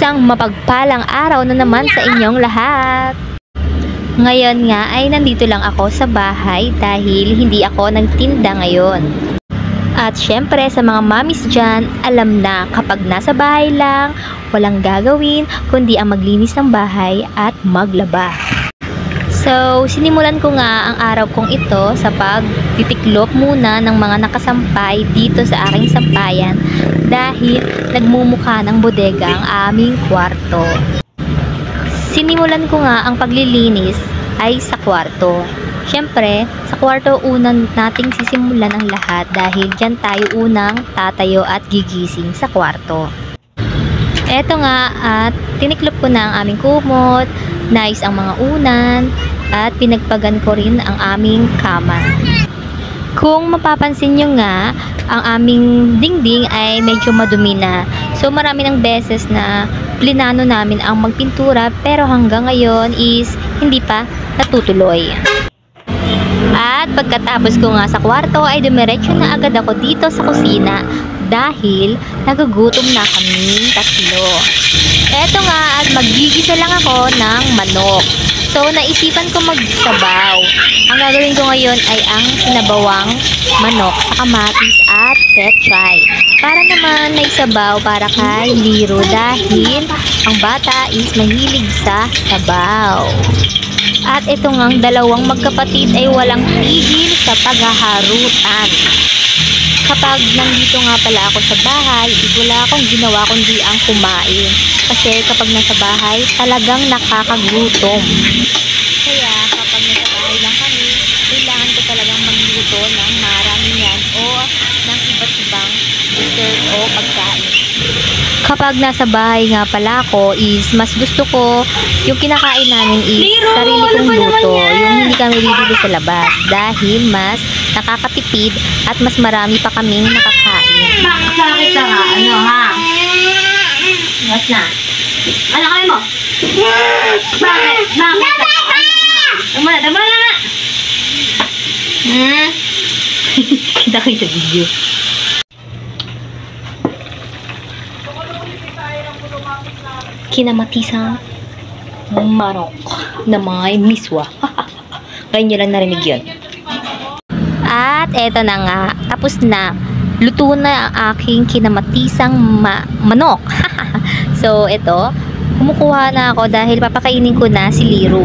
Isang mapagpalang araw na naman sa inyong lahat. Ngayon nga ay nandito lang ako sa bahay dahil hindi ako nagtinda ngayon. At syempre sa mga mamis dyan, alam na kapag nasa bahay lang, walang gagawin kundi ang maglinis ng bahay at maglaba. So, sinimulan ko nga ang araw kong ito sa pagtitiklop muna ng mga nakasampay dito sa aking sampayan dahil nagmumukha ng bodega ang aming kwarto. Sinimulan ko nga ang paglilinis ay sa kwarto. Siyempre, sa kwarto unang nating sisimulan ang lahat dahil dyan tayo unang tatayo at gigising sa kwarto. Eto nga at tiniklop ko na ang aming kumot, nice ang mga unan, at pinagpagan ko rin ang aming kama. Kung mapapansin nyo nga, ang aming dingding ay medyo madumi na. So marami ng beses na plinano namin ang magpintura pero hanggang ngayon is hindi pa natutuloy. At pagkatapos ko nga sa kwarto ay dumiretso na agad ako dito sa kusina dahil nagugutom na kaming tatlo. Eto nga at magigisa lang ako ng manok. So naisipan ko magsabaw. Ang gagawin ko ngayon ay ang sinabawang manok sa kamatis at pechay. Para naman may sabaw para kay Liro dahil ang bata is mahilig sa sabaw. At ito ngang dalawang magkapatid ay walang tigil sa paghaharutan. Kapag nandito nga pala ako sa bahay, wala akong ginawa kundi ang kumain. Kasi kapag nasa bahay, talagang nakakagutom. Kaya kapag nasa bahay lang kami, kailangan ko talagang magluto ng maramihan o ng iba't ibang dessert o pagkain. Kapag nasa bahay nga pala ako is mas gusto ko yung kinakain namin is sarili kong luto, yung hindi kami bibili sa labas dahil mas nakakatipid at mas marami pa kaming nakakain. Bakit na nga? Ano ha? What na? Ano kaya mo? Bakit? Bakit na? Tama na nga! Kita ko sa video. Kinamatisang manok na may miswa. Ngayon nyo lang narinig yun. At eto na nga, tapos na. Luto na ang aking kinamatisang manok. So eto, kumukuha na ako dahil papakainin ko na si Liro.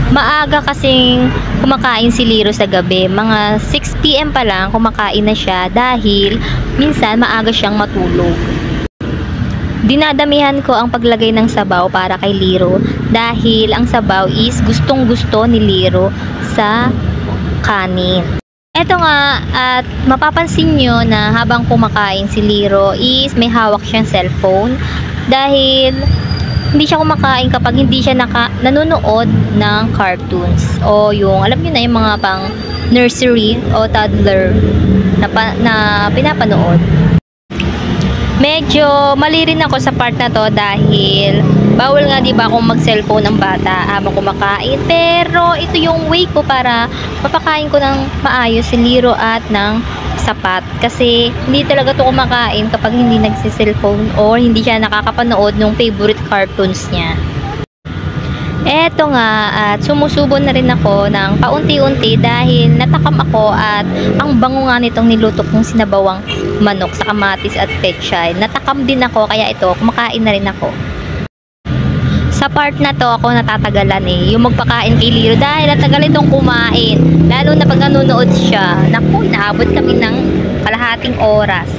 Maaga kasing kumakain si Liro sa gabi. Mga 6 PM pa lang kumakain na siya dahil minsan maaga siyang matulog. Dinadamihan ko ang paglagay ng sabaw para kay Liro dahil ang sabaw is gustong-gusto ni Liro sa kanin. Eto nga at mapapansin nyo na habang kumakain si Liro is may hawak siyang cellphone dahil hindi siya kumakain kapag hindi siya nanonood ng cartoons o yung alam nyo na yung mga pang nursery o toddler na pinapanood. Medyo mali rin ako sa part na to dahil bawal nga diba kung mag-cellphone ng bata habang kumakain. Pero ito yung way ko para mapakain ko ng maayos si Liro at ng sapat. Kasi hindi talaga to kumakain kapag hindi nagsi-cellphone or hindi siya nakakapanood ng favorite cartoons niya. Eto nga at sumusubo na rin ako ng paunti-unti dahil natakam ako at ang bango nga nitong niluto kong sinabawang manok sa kamatis at pechay. Natakam din ako kaya ito kumakain na rin ako. Sa part na to ako natatagalan yung magpakain kay Liro dahil natagal itong kumain. Lalo na pag nanonood siya. Naku, naabot kami ng kalahating oras.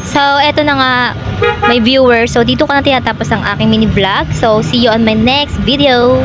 So, eto na nga, my viewers. So, dito ko na tinatapos ang aking mini vlog. So, see you on my next video.